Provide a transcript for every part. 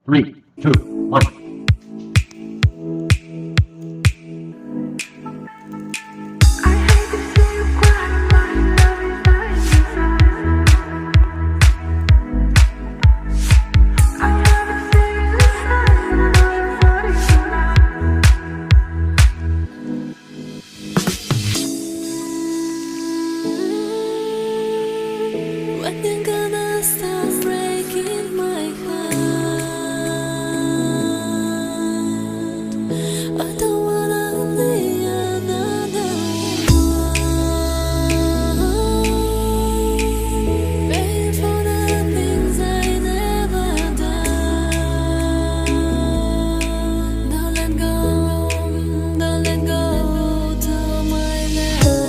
Three, two, one. When you gonna stop breaking my heart? I don't wanna be another one. Pay for the things I never done. Don't let go, don't let go to my love.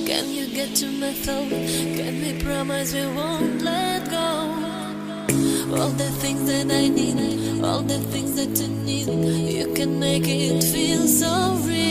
Can you get to my thought? Can we promise we won't let go? All the things that I need, all the things that you need, you can make it feel so real.